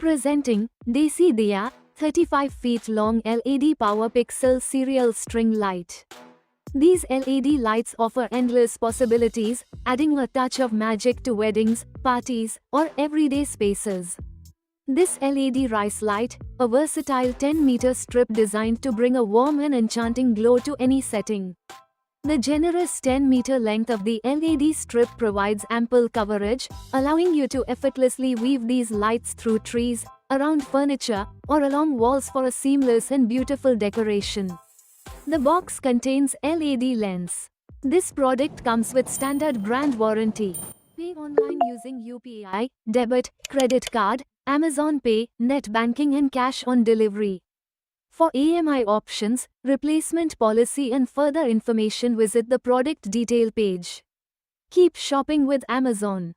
Presenting DesiDiya 35 feet long LED power pixel serial string light. These LED lights offer endless possibilities, adding a touch of magic to weddings, parties, or everyday spaces. This LED rice light, a versatile 10-meter strip designed to bring a warm and enchanting glow to any setting. The generous 10-meter length of the LED strip provides ample coverage, allowing you to effortlessly weave these lights through trees, around furniture, or along walls for a seamless and beautiful decoration. The box contains LED lens. This product comes with standard brand warranty. Pay online using UPI, debit, credit card, Amazon Pay, net banking and cash on delivery. For EMI options, replacement policy and further information, visit the product detail page. Keep shopping with Amazon.